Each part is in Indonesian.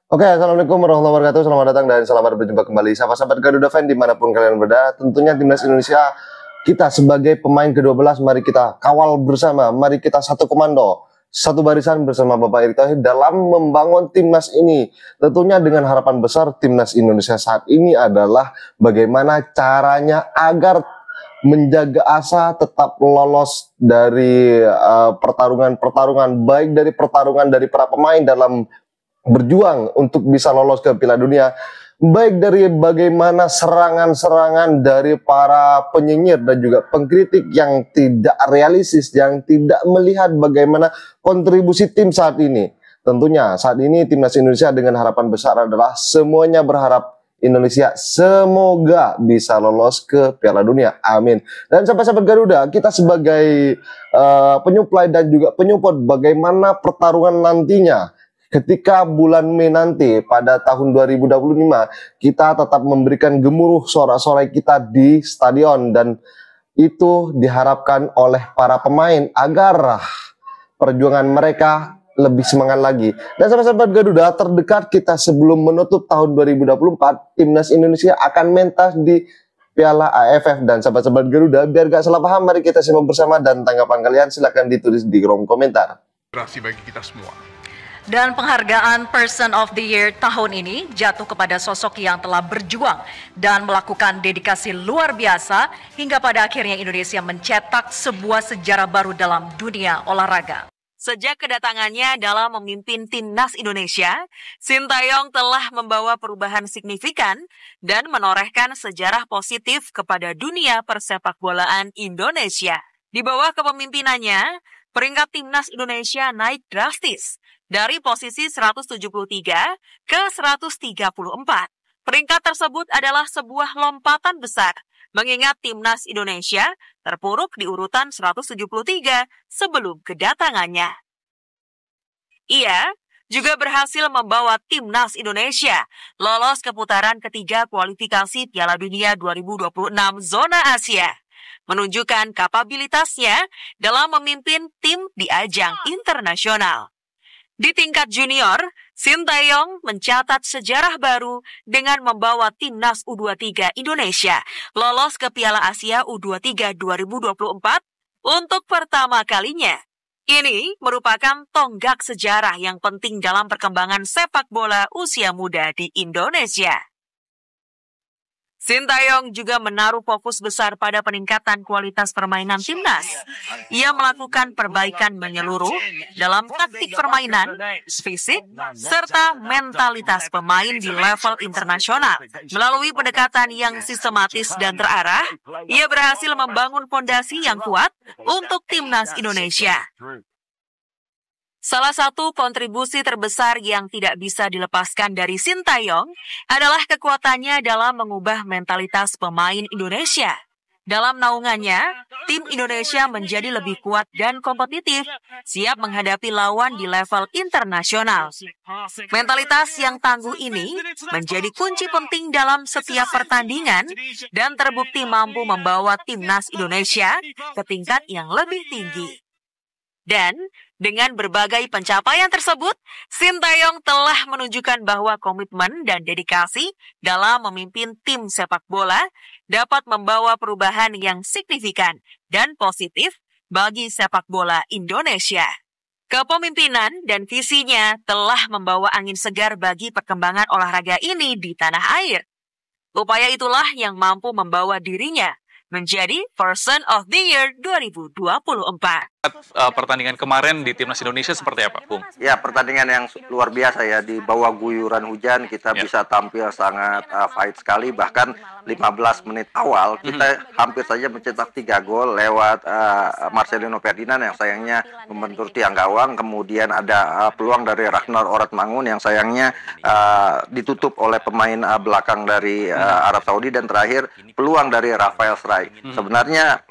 Oke, Assalamualaikum warahmatullahi wabarakatuh. Selamat datang dan selamat berjumpa kembali sahabat-sahabat Garuda Fan dimanapun kalian berada. Tentunya Timnas Indonesia, kita sebagai pemain ke-12, mari kita kawal bersama. Mari kita satu komando, satu barisan bersama Bapak Erick Thohir dalam membangun Timnas ini. Tentunya dengan harapan besar Timnas Indonesia saat ini adalah bagaimana caranya agar menjaga asa tetap lolos dari pertarungan-pertarungan, baik dari pertarungan dari para pemain dalam berjuang untuk bisa lolos ke Piala Dunia, baik dari bagaimana serangan-serangan dari para penyinyir dan juga pengkritik yang tidak realistis, yang tidak melihat bagaimana kontribusi tim saat ini. Tentunya saat ini Timnas Indonesia dengan harapan besar adalah semuanya berharap Indonesia semoga bisa lolos ke Piala Dunia. Amin. Dan sahabat-sahabat Garuda, kita sebagai penyuplai dan juga penyupport bagaimana pertarungan nantinya. Ketika bulan Mei nanti pada tahun 2025 kita tetap memberikan gemuruh sorak-sorai kita di stadion, dan itu diharapkan oleh para pemain agar perjuangan mereka lebih semangat lagi. Dan sahabat-sahabat Garuda, terdekat kita sebelum menutup tahun 2024, Timnas Indonesia akan mentas di Piala AFF. Dan sahabat-sahabat Garuda, biar gak salah paham, mari kita simak bersama dan tanggapan kalian silahkan ditulis di kolom komentar. Bagi kita semua. Dan penghargaan Person of the Year tahun ini jatuh kepada sosok yang telah berjuang dan melakukan dedikasi luar biasa hingga pada akhirnya Indonesia mencetak sebuah sejarah baru dalam dunia olahraga. Sejak kedatangannya dalam memimpin Timnas Indonesia, Sintayong telah membawa perubahan signifikan dan menorehkan sejarah positif kepada dunia persepakbolaan Indonesia. Di bawah kepemimpinannya, peringkat Timnas Indonesia naik drastis dari posisi 173 ke 134. Peringkat tersebut adalah sebuah lompatan besar, mengingat Timnas Indonesia terpuruk di urutan 173 sebelum kedatangannya. Ia juga berhasil membawa Timnas Indonesia lolos ke putaran ketiga kualifikasi Piala Dunia 2026 zona Asia, menunjukkan kapabilitasnya dalam memimpin tim di ajang internasional. Di tingkat junior, Sintayong mencatat sejarah baru dengan membawa Timnas U23 Indonesia lolos ke Piala Asia U23 2024 untuk pertama kalinya. Ini merupakan tonggak sejarah yang penting dalam perkembangan sepak bola usia muda di Indonesia. Sintayong juga menaruh fokus besar pada peningkatan kualitas permainan timnas. Ia melakukan perbaikan menyeluruh dalam taktik permainan, fisik, serta mentalitas pemain di level internasional. Melalui pendekatan yang sistematis dan terarah, ia berhasil membangun fondasi yang kuat untuk timnas Indonesia. Salah satu kontribusi terbesar yang tidak bisa dilepaskan dari Sintayong adalah kekuatannya dalam mengubah mentalitas pemain Indonesia. Dalam naungannya, tim Indonesia menjadi lebih kuat dan kompetitif, siap menghadapi lawan di level internasional. Mentalitas yang tangguh ini menjadi kunci penting dalam setiap pertandingan dan terbukti mampu membawa timnas Indonesia ke tingkat yang lebih tinggi. Dan dengan berbagai pencapaian tersebut, Sintayong telah menunjukkan bahwa komitmen dan dedikasi dalam memimpin tim sepak bola dapat membawa perubahan yang signifikan dan positif bagi sepak bola Indonesia. Kepemimpinan dan visinya telah membawa angin segar bagi perkembangan olahraga ini di tanah air. Upaya itulah yang mampu membawa dirinya menjadi Person of the Year 2024. Pertandingan kemarin di Timnas Indonesia seperti apa, Bung? Ya, pertandingan yang luar biasa ya. Di bawah guyuran hujan kita bisa tampil sangat fight sekali. Bahkan 15 menit awal kita hampir saja mencetak 3 gol lewat Marcelino Ferdinand yang sayangnya membentur tiang gawang. Kemudian ada peluang dari Ragnar Oratmangun yang sayangnya ditutup oleh pemain belakang dari Arab Saudi. Dan terakhir peluang dari Rafael Struijk. Sebenarnya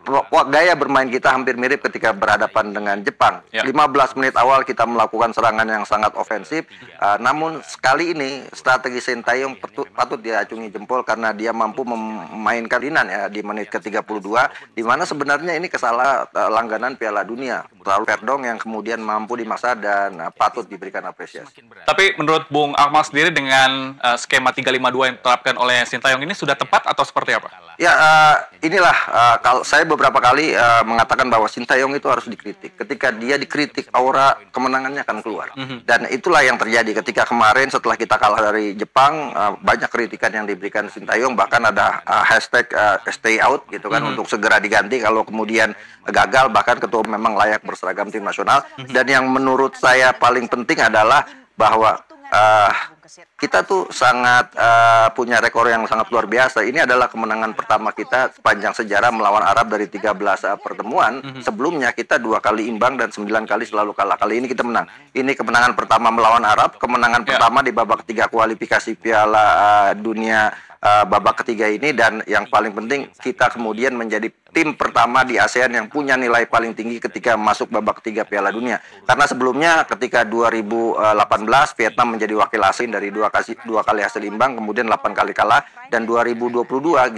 gaya bermain kita hampir mirip ketika berhadapan berhadapan dengan Jepang. 15 menit awal kita melakukan serangan yang sangat ofensif, namun sekali ini strategi Sintayong patut diacungi jempol karena dia mampu memainkan Dinan ya di menit ke-32, di mana sebenarnya ini kesalahan langganan Piala Dunia. Terlalu Verdong yang kemudian mampu dimaksa dan patut diberikan apresiasi. Tapi menurut Bung Akmal sendiri dengan skema 352 yang diterapkan oleh Sintayong ini sudah tepat atau seperti apa? Ya, inilah kalau saya beberapa kali mengatakan bahwa Sintayong itu harus dikritik. Ketika dia dikritik, aura kemenangannya akan keluar. Dan itulah yang terjadi ketika kemarin setelah kita kalah dari Jepang, banyak kritikan yang diberikan Sintayong, bahkan ada hashtag stay out gitu kan, untuk segera diganti kalau kemudian gagal, bahkan ketua memang layak berseragam tim nasional. Dan yang menurut saya paling penting adalah bahwa kita tuh sangat punya rekor yang sangat luar biasa. Ini adalah kemenangan pertama kita sepanjang sejarah melawan Arab dari 13 pertemuan. Sebelumnya kita 2 kali imbang dan 9 kali selalu kalah. Kali ini kita menang. Ini kemenangan pertama melawan Arab, kemenangan pertama di babak ketiga kualifikasi Piala Dunia babak ketiga ini, dan yang paling penting kita kemudian menjadi tim pertama di ASEAN yang punya nilai paling tinggi ketika masuk babak ketiga Piala Dunia. Karena sebelumnya ketika 2018 Vietnam menjadi wakil asing dari 2 kali hasil imbang, kemudian 8 kali kalah, dan 2022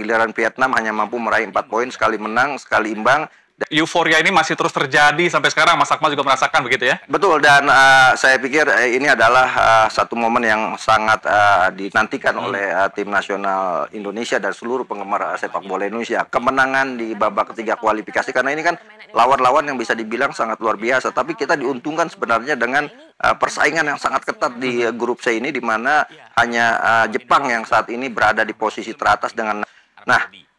giliran Vietnam hanya mampu meraih 4 poin, sekali menang, sekali imbang. Euforia ini masih terus terjadi sampai sekarang, Mas Akmal juga merasakan begitu ya? Betul, dan saya pikir ini adalah satu momen yang sangat dinantikan oleh tim nasional Indonesia dan seluruh penggemar sepak bola Indonesia. Kemenangan di babak ketiga kualifikasi, karena ini kan lawan-lawan yang bisa dibilang sangat luar biasa, tapi kita diuntungkan sebenarnya dengan persaingan yang sangat ketat di grup C ini, di mana hanya Jepang yang saat ini berada di posisi teratas dengan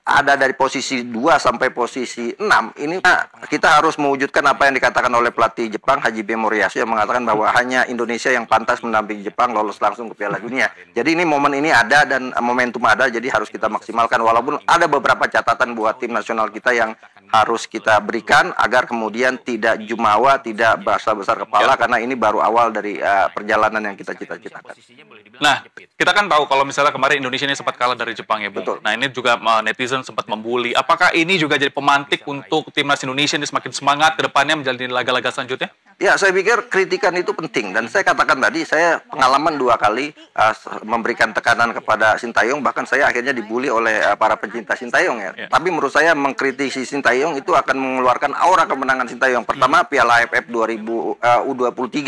ada dari posisi 2 sampai posisi 6. Ini kita harus mewujudkan apa yang dikatakan oleh pelatih Jepang Hajime Moriyasu, yang mengatakan bahwa hanya Indonesia yang pantas mendampingi Jepang lolos langsung ke Piala Dunia. Jadi ini momen ini ada dan momentum ada, jadi harus kita maksimalkan, walaupun ada beberapa catatan buat tim nasional kita yang harus kita berikan agar kemudian tidak jumawa, tidak besar kepala, karena ini baru awal dari perjalanan yang kita cita-citakan. Nah, kita kan tahu kalau misalnya kemarin Indonesia ini sempat kalah dari Jepang ya, Bung. Betul. Nah, ini juga netizen sempat membuli. Apakah ini juga jadi pemantik untuk timnas Indonesia ini semakin semangat ke depannya menjalani laga-laga selanjutnya? Ya, saya pikir kritikan itu penting, dan saya katakan tadi, saya pengalaman 2 kali memberikan tekanan kepada Sintayong, bahkan saya akhirnya dibully oleh para pencinta Sintayong ya. Tapi menurut saya mengkritisi Sintayong itu akan mengeluarkan aura kemenangan Sintayong. Pertama, Piala AFF U23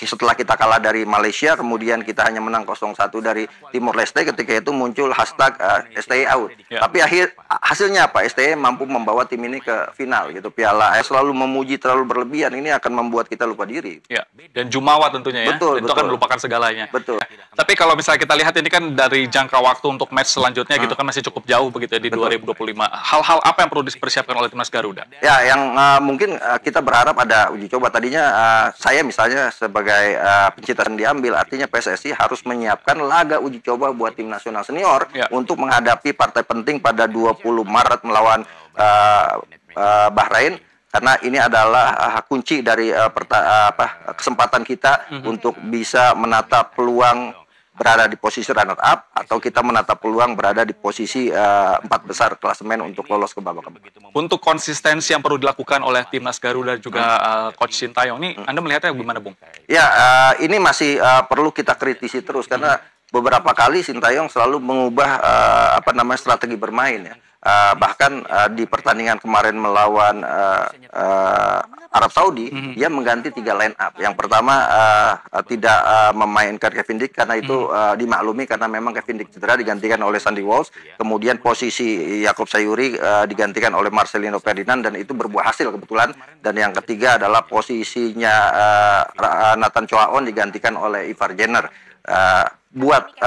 setelah kita kalah dari Malaysia, kemudian kita hanya menang 0-1 dari Timor Leste, ketika itu muncul hashtag stay out. Tapi hasilnya apa? STY mampu membawa tim ini ke final gitu. Piala selalu memuji terlalu berlebihan, ini akan membuat kita lupa diri. Ya, dan jumawa tentunya ya. Betul, itu akan melupakan segalanya. Betul. Tapi kalau misalnya kita lihat ini kan dari jangka waktu untuk match selanjutnya gitu kan masih cukup jauh begitu ya di 2025. Hal-hal apa yang perlu dipersiapkan oleh timnas Garuda? Ya, yang mungkin kita berharap ada uji coba. Tadinya saya misalnya sebagai pencinta yang diambil, artinya PSSI harus menyiapkan laga uji coba buat tim nasional senior untuk menghadapi partai penting pada 20 Maret melawan Bahrain. Karena ini adalah kunci dari kesempatan kita untuk bisa menata peluang berada di posisi runner up, atau kita menata peluang berada di posisi 4 besar klasemen untuk lolos ke babak kedua. Untuk konsistensi yang perlu dilakukan oleh timnas Garuda juga Coach Sintayong ini, Anda melihatnya gimana, Bung? Ya, ini masih perlu kita kritisi terus, karena beberapa kali Sintayong selalu mengubah strategi bermain ya. Bahkan di pertandingan kemarin melawan Arab Saudi, dia mengganti 3 line up. Yang pertama tidak memainkan Kevin Dick, karena itu dimaklumi karena memang Kevin Dick cedera, digantikan oleh Sandy Walsh. Kemudian posisi Yaakob Sayuri digantikan oleh Marcelino Ferdinand, dan itu berbuah hasil kebetulan. Dan yang ketiga adalah posisinya Nathan Choaon digantikan oleh Ivar Jenner. Buat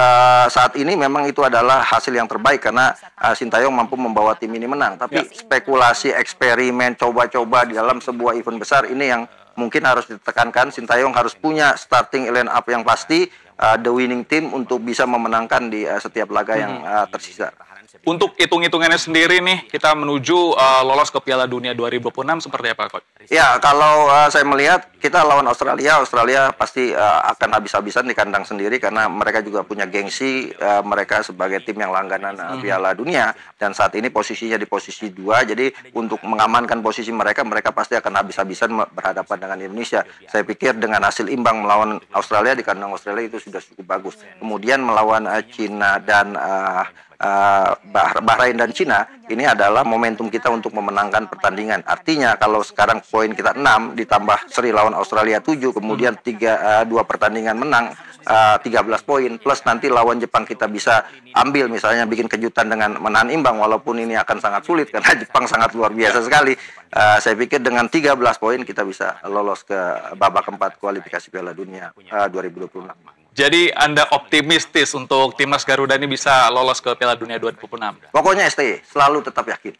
saat ini memang itu adalah hasil yang terbaik, karena Sintayong mampu membawa tim ini menang. Tapi spekulasi, eksperimen, coba-coba di dalam sebuah event besar ini yang mungkin harus ditekankan. Sintayong harus punya starting line up yang pasti, the winning team untuk bisa memenangkan di setiap laga yang tersisa. Untuk hitung-hitungannya sendiri nih, kita menuju lolos ke Piala Dunia 2026 seperti apa, Coach? Ya, kalau saya melihat kita lawan Australia pasti akan habis-habisan di kandang sendiri karena mereka juga punya gengsi, mereka sebagai tim yang langganan Piala Dunia dan saat ini posisinya di posisi 2, jadi untuk mengamankan posisi mereka pasti akan habis-habisan berhadapan dengan Indonesia. Saya pikir dengan hasil imbang melawan Australia di kandang Australia itu sudah cukup bagus. Kemudian melawan Cina dan Bahrain dan Cina, ini adalah momentum kita untuk memenangkan pertandingan. Artinya kalau sekarang poin kita 6 ditambah seri lawan Australia 7, kemudian 2 pertandingan menang, 13 poin plus nanti lawan Jepang kita bisa ambil misalnya bikin kejutan dengan menahan imbang, walaupun ini akan sangat sulit karena Jepang sangat luar biasa sekali. Saya pikir dengan 13 poin kita bisa lolos ke babak keempat kualifikasi Piala Dunia 2026. Jadi Anda optimistis untuk timnas Garuda ini bisa lolos ke Piala Dunia 2026? Pokoknya STY selalu tetap yakin.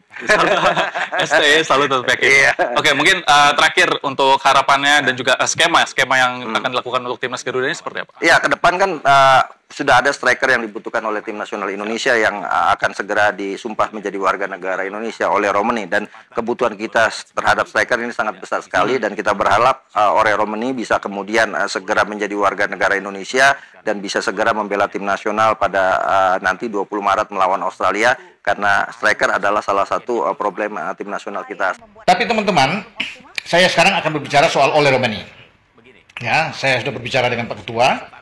STY selalu tetap yakin. Iya. Oke, mungkin terakhir untuk harapannya dan juga skema yang akan dilakukan untuk timnas Garuda ini seperti apa? Ya, ke depan kan sudah ada striker yang dibutuhkan oleh tim nasional Indonesia yang akan segera disumpah menjadi warga negara Indonesia oleh Romani, dan kebutuhan kita terhadap striker ini sangat besar sekali dan kita berharap oleh Romani bisa kemudian segera menjadi warga negara Indonesia dan bisa segera membela tim nasional pada nanti 20 Maret melawan Australia karena striker adalah salah satu problem tim nasional kita. Tapi teman-teman, saya sekarang akan berbicara soal Ole Romani. Ya, saya sudah berbicara dengan Pak Ketua.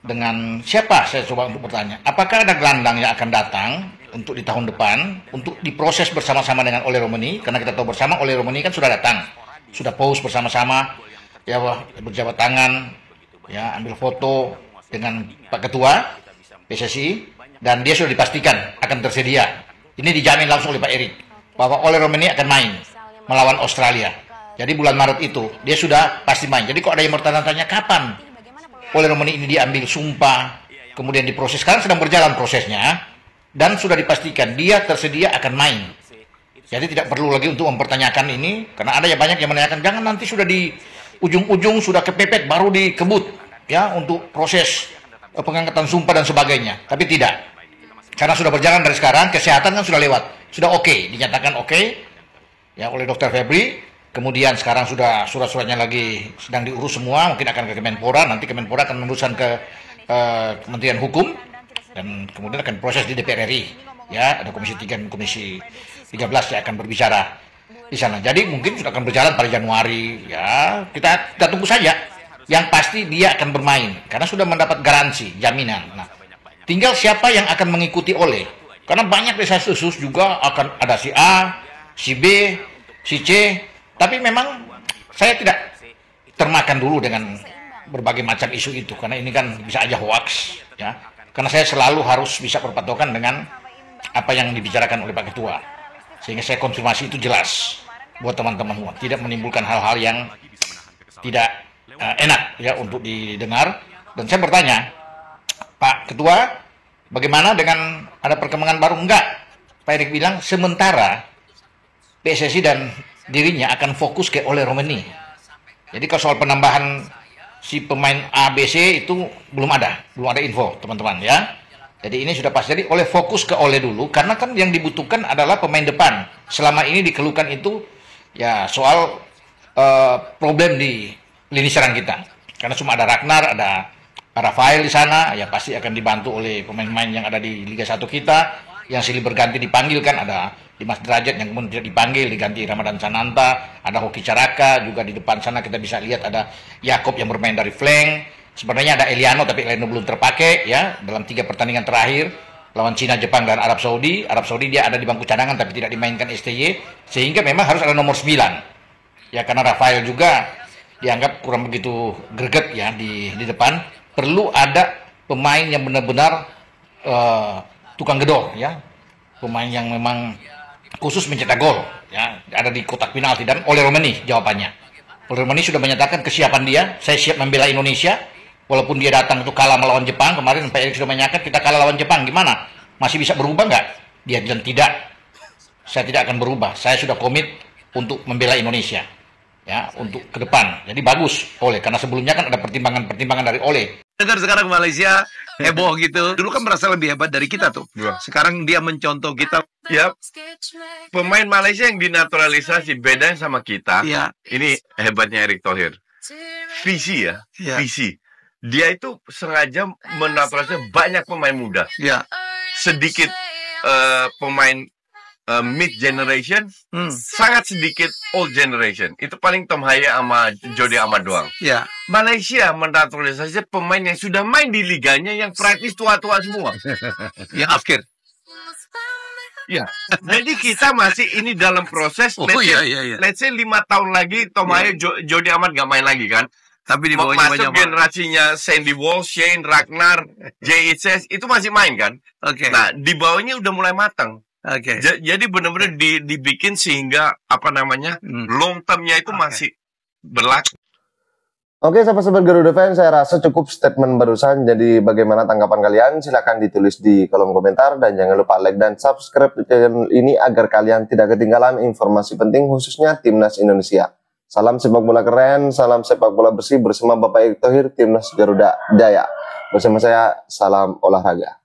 Dengan siapa saya coba untuk bertanya, apakah ada gelandang yang akan datang untuk di tahun depan untuk diproses bersama-sama dengan Ole Romani, karena kita tahu bersama Ole Romani kan sudah datang, sudah pose bersama-sama, ya berjabat tangan, ya ambil foto dengan Pak Ketua PSSI, dan dia sudah dipastikan akan tersedia. Ini dijamin langsung oleh Pak Erik bahwa Ole Romani akan main melawan Australia. Jadi bulan Maret itu dia sudah pasti main. Jadi kok ada yang bertanya-tanya kapan Ole Romani ini diambil sumpah, kemudian diproses. Sekarang sedang berjalan prosesnya, dan sudah dipastikan dia tersedia akan main. Jadi tidak perlu lagi untuk mempertanyakan ini, karena ada yang banyak yang menanyakan, jangan nanti sudah di ujung-ujung sudah kepepet, baru dikebut, ya untuk proses pengangkatan sumpah dan sebagainya. Tapi tidak, karena sudah berjalan dari sekarang, kesehatan kan sudah lewat, sudah oke, dinyatakan oke, ya oleh Dr. Febri. Kemudian sekarang sudah surat-suratnya lagi sedang diurus semua, mungkin akan ke Kemenpora, nanti Kemenpora akan meneruskan ke Kementerian Hukum, dan kemudian akan proses di DPR RI. Ya, ada Komisi 3 dan Komisi 13 yang akan berbicara di sana. Jadi mungkin sudah akan berjalan pada Januari, ya kita tunggu saja. Yang pasti dia akan bermain, karena sudah mendapat garansi, jaminan. Nah, tinggal siapa yang akan mengikuti Ole. Karena banyak desas-desus juga akan ada si A, si B, si C. Tapi memang saya tidak termakan dulu dengan berbagai macam isu itu, karena ini kan bisa aja hoax, ya. Karena saya selalu harus bisa berpatokan dengan apa yang dibicarakan oleh Pak Ketua, sehingga saya konfirmasi itu jelas buat teman-teman semua, tidak menimbulkan hal-hal yang tidak enak ya untuk didengar. Dan saya bertanya, Pak Ketua, bagaimana dengan ada perkembangan baru? Enggak, Pak Erik bilang sementara PSSI dan dirinya akan fokus ke Ole Romani. Jadi kalau soal penambahan si pemain ABC itu belum ada info teman-teman ya. Jadi ini sudah pasti. Jadi Ole fokus ke Ole dulu, karena kan yang dibutuhkan adalah pemain depan. Selama ini dikeluhkan itu ya soal problem di lini serang kita. Karena cuma ada Ragnar, ada Rafael di sana, ya pasti akan dibantu oleh pemain-pemain yang ada di Liga 1 kita. Yang silih berganti dipanggil kan, ada Dimas Derajat yang kemudian tidak dipanggil, diganti Ramadan Sananta, ada Hoki Caraka, juga di depan sana kita bisa lihat ada Yakob yang bermain dari flank. Sebenarnya ada Eliano, tapi Eliano belum terpakai ya dalam 3 pertandingan terakhir lawan Cina, Jepang, dan Arab Saudi. Arab Saudi dia ada di bangku cadangan tapi tidak dimainkan STY, sehingga memang harus ada nomor 9. Ya karena Rafael juga dianggap kurang begitu greget ya di depan. Perlu ada pemain yang benar-benar tukang gedor ya. Pemain yang memang khusus mencetak gol ya, ada di kotak penalti. Dan Ole Romani jawabannya. Ole Romani sudah menyatakan kesiapan dia, saya siap membela Indonesia walaupun dia datang untuk kalah melawan Jepang. Kemarin Pak Erik sudah menyatakan kita kalah lawan Jepang, gimana? Masih bisa berubah nggak? Dia bilang tidak. Saya tidak akan berubah. Saya sudah komit untuk membela Indonesia. ya untuk ke depan. Jadi bagus Ole, karena sebelumnya kan ada pertimbangan-pertimbangan dari Ole. Dengar sekarang Malaysia heboh gitu. Dulu kan merasa lebih hebat dari kita tuh. Sekarang dia mencontoh kita. Ya, pemain Malaysia yang dinaturalisasi beda sama kita. Ya. Ini hebatnya Erick Thohir. Visi ya, visi. Dia itu sengaja menaturalisasi banyak pemain muda. Ya. Sedikit pemain mid generation, sangat sedikit old generation. Itu paling Tom Haya sama Jody Amat doang. Ya. Malaysia menaturalisasi pemain yang sudah main di liganya yang praktis tua-tua semua. Yang akhir. Ya, jadi kita masih ini dalam proses. Let's say 5 tahun lagi Tom Haya, Jody Amat gak main lagi kan? Tapi di bawahnya masuk banyak generasinya Sandy Walsh, Shane, Ragnar, JHS itu masih main kan? Oke. Nah, di bawahnya udah mulai matang. Oke. Jadi benar-benar dibikin sehingga apa namanya long termnya itu masih berlaku. Oke, sahabat-sahabat Garuda Fans, saya rasa cukup statement barusan. Jadi bagaimana tanggapan kalian? Silahkan ditulis di kolom komentar. Dan jangan lupa like dan subscribe channel ini agar kalian tidak ketinggalan informasi penting khususnya Timnas Indonesia. Salam sepak bola keren, salam sepak bola bersih bersama Bapak Erick Thohir, Timnas Garuda Jaya. Bersama saya, salam olahraga.